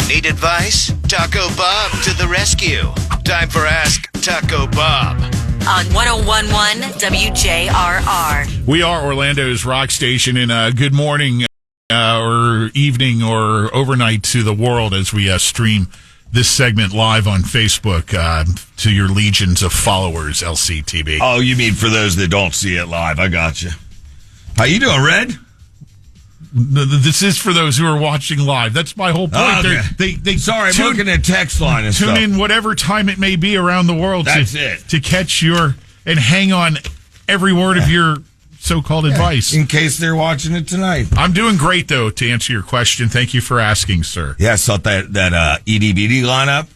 Need advice? Taco Bob to the rescue. Time for Ask Taco Bob. On 101.1 WJRR. We are Orlando's rock station, and good morning or evening or overnight to the world as we stream this segment live on Facebook to your legions of followers, LCTB. Oh, you mean for those that don't see it live. I got you. How you doing, Red? This is for those who are watching live. That's my whole point. Okay. Sorry, I'm looking at text line and tune stuff. in whatever time it may be around the world to catch your and hang on every word of your so-called advice. In case they're watching it tonight. I'm doing great, though, to answer your question. Thank you for asking, sir. Yeah, I saw that EDBD lineup.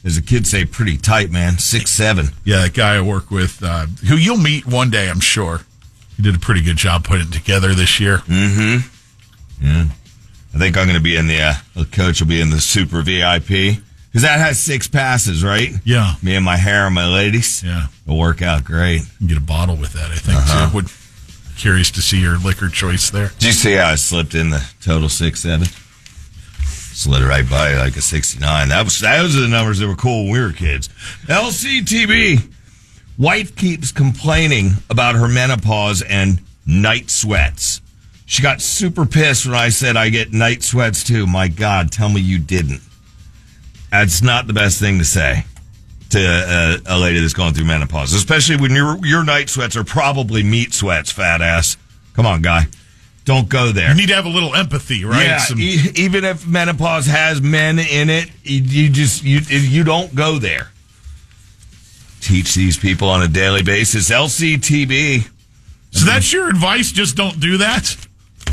As the kids say, pretty tight, man. 6'7". Yeah, that guy I work with, who you'll meet one day, I'm sure. He did a pretty good job putting it together this year. Mm-hmm. Yeah. I think I'm going to be in the coach will be in the super VIP. Because that has 6 passes, right? Yeah. Me and my hair and my ladies. Yeah. It'll work out great. You can get a bottle with that, I think, too. Curious to see your liquor choice there. Did you see how I slipped in the total 6'7"? Slid it right by like a 69. Those are the numbers that were cool when we were kids. LCTB. Wife keeps complaining about her menopause and night sweats. She got super pissed when I said I get night sweats too. My God, tell me you didn't. That's not the best thing to say to a lady that's going through menopause, especially when your night sweats are probably meat sweats, fat ass. Come on, guy. Don't go there. You need to have a little empathy, right? Yeah, even if menopause has men in it, you don't go there. Teach these people on a daily basis. LCTB. So that's your advice? Just don't do that?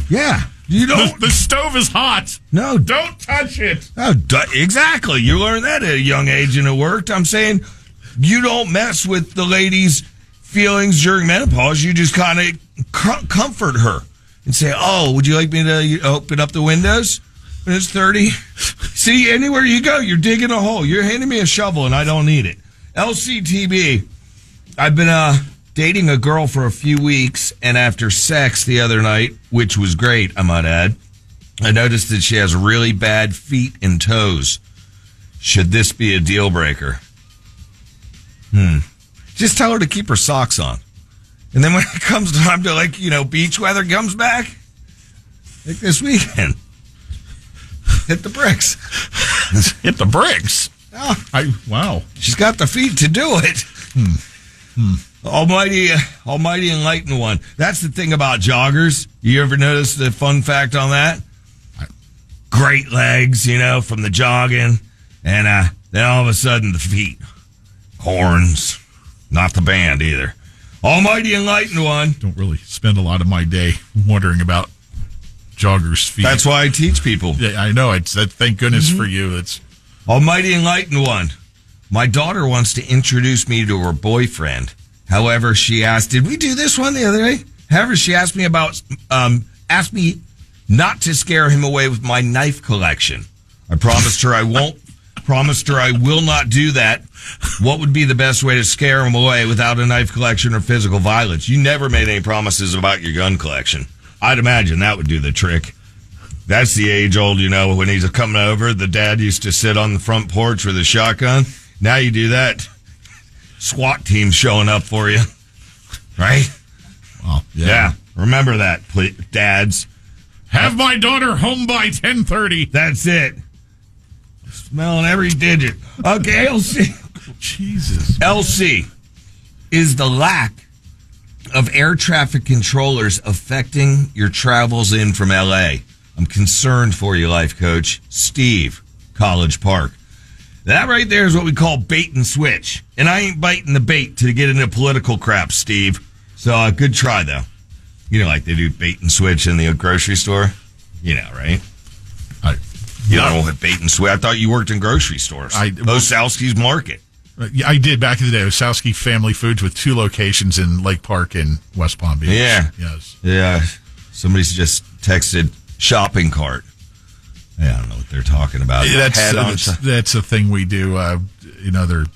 Yeah. You don't. The stove is hot. No. Don't touch it. Oh, exactly. You learned that at a young age and it worked. I'm saying you don't mess with the lady's feelings during menopause. You just kind of comfort her and say, oh, would you like me to open up the windows when it's 30? See, anywhere you go, you're digging a hole. You're handing me a shovel and I don't need it. LCTB, I've been dating a girl for a few weeks, and after sex the other night, which was great, I might add, I noticed that she has really bad feet and toes. Should this be a deal breaker? Just tell her to keep her socks on. And then when it comes time to, beach weather comes back, like this weekend, hit the bricks. Hit the bricks? Oh, wow. She's got the feet to do it. Almighty enlightened one. That's the thing about joggers. You ever notice the fun fact on that? Great legs, from the jogging. And then all of a sudden the feet. Horns. Not the band either. Almighty enlightened one. Don't really spend a lot of my day wondering about joggers' feet. That's why I teach people. Yeah, I know. Thank goodness for you. It's Almighty enlightened one. My daughter wants to introduce me to her boyfriend. However, she asked, did we do this one the other day? However, she asked me not to scare him away with my knife collection. I promised her I will not do that. What would be the best way to scare him away without a knife collection or physical violence? You never made any promises about your gun collection. I'd imagine that would do the trick. That's the age old, when he's coming over, the dad used to sit on the front porch with a shotgun. Now you do that. SWAT team showing up for you. Right? Well, yeah. Remember that, dads. Have my daughter home by 10:30. That's it. Smelling every digit. Okay, LC. Jesus. LC. Is the lack of air traffic controllers affecting your travels in from L.A.? I'm concerned for you, life coach. Steve, College Park. That right there is what we call bait and switch. And I ain't biting the bait to get into political crap, Steve. So good try, though. Like they do bait and switch in the grocery store? Right? You know what bait and switch? I thought you worked in grocery stores. Osowski's Market. Yeah, I did back in the day. Osowski Family Foods with 2 locations in Lake Park and West Palm Beach. Yeah. Yes. Yeah. Somebody's just texted shopping cart. Yeah, I don't know what they're talking about. That's a thing we do. They're.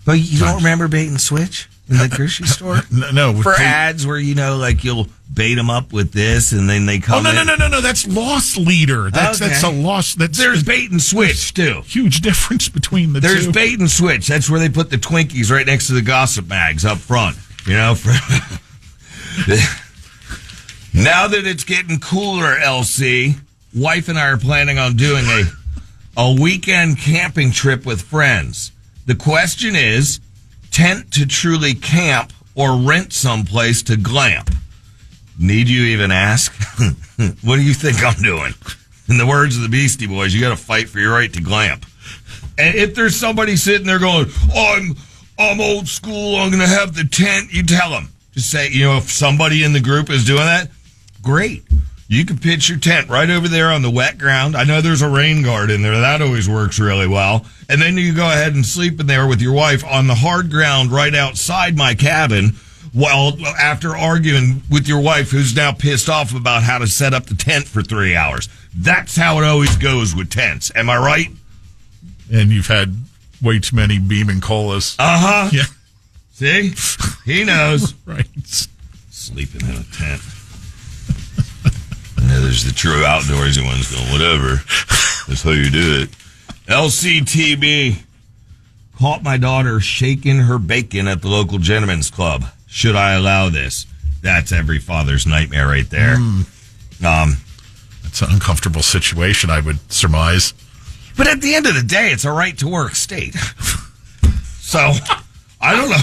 But you don't remember bait and switch? in the grocery store? No. For ads where, like you'll bait them up with this and then they come in? No. That's loss leader. That's a loss. There's bait and switch, too. Huge difference between the two. There's bait and switch. That's where they put the Twinkies right next to the gossip bags up front. Now that it's getting cooler, LC, wife and I are planning on doing a weekend camping trip with friends. The question is, tent to truly camp or rent someplace to glamp? Need you even ask? What do you think I'm doing? In the words of the Beastie Boys, you got to fight for your right to glamp. And if there's somebody sitting there going, I'm old school, I'm going to have the tent, you tell them. Just say, if somebody in the group is doing that, great. You can pitch your tent right over there on the wet ground. I know there's a rain guard in there. That always works really well. And then you go ahead and sleep in there with your wife on the hard ground right outside my cabin after arguing with your wife, who's now pissed off about how to set up the tent for 3 hours. That's how it always goes with tents. Am I right? And you've had way too many Beam and Colas. Uh-huh. Yeah. See? He knows. Right. Sleeping in a tent. And there's the true outdoorsy ones going, whatever. That's how you do it. LCTB caught my daughter shaking her bacon at the local gentleman's club. Should I allow this? That's every father's nightmare right there. It's an uncomfortable situation, I would surmise. But at the end of the day, it's a right to work state. So, I don't know.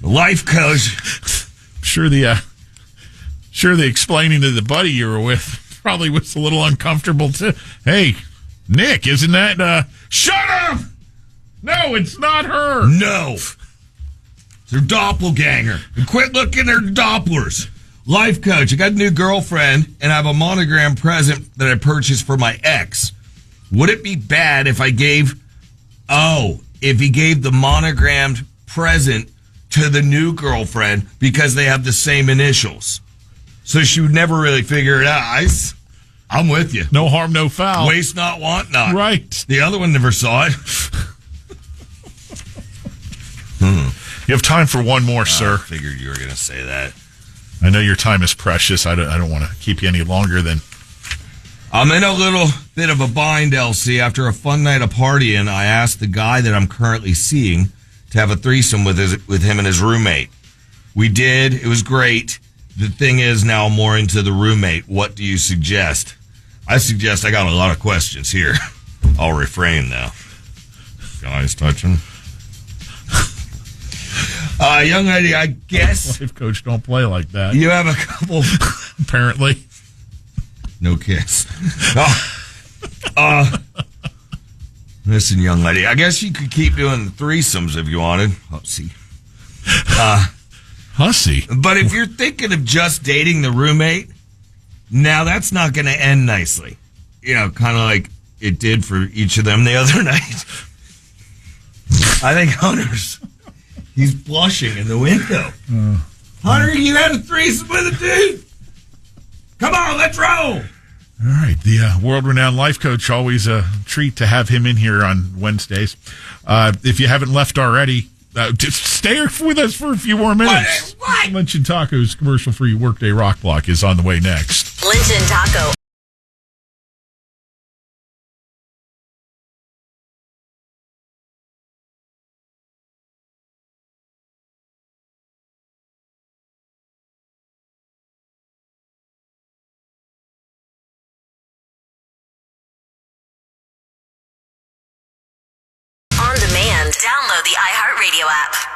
Life coach. Sure the explaining to the buddy you were with probably was a little uncomfortable too. Hey, Nick, isn't that shut up! No, it's not her. No. It's her doppelganger. And quit looking at her Dopplers. Life coach, I got a new girlfriend and I have a monogram present that I purchased for my ex. Would it be bad if he gave the monogrammed present to the new girlfriend because they have the same initials? So she would never really figure it out. I'm with you. No harm, no foul. Waste not, want not. Right. The other one never saw it. You have time for one more, sir. I figured you were going to say that. I know your time is precious. I don't want to keep you any longer than... I'm in a little bit of a bind, LC. After a fun night of partying, I asked the guy that I'm currently seeing to have a threesome with him and his roommate. We did. It was great. The thing is, now I'm more into the roommate. What do you suggest? I got a lot of questions here. I'll refrain now. Guys touching. Young lady, I guess. Life coach, don't play like that. You have a couple. Apparently. No kiss. Listen, young lady, I guess you could keep doing threesomes if you wanted. Hussy. Hussy? But if you're thinking of just dating the roommate, now that's not going to end nicely. Kind of like it did for each of them the other night. I think Hunter's... He's blushing in the window. Hunter, you had a threesome with a dude. Come on, let's roll. All right. The world-renowned life coach, always a treat to have him in here on Wednesdays. If you haven't left already, just stay with us for a few more minutes. What? Lunch and Tacos commercial-free Workday Rock Block is on the way next. Lunch and Taco. On demand. Download the iHeartRadio app.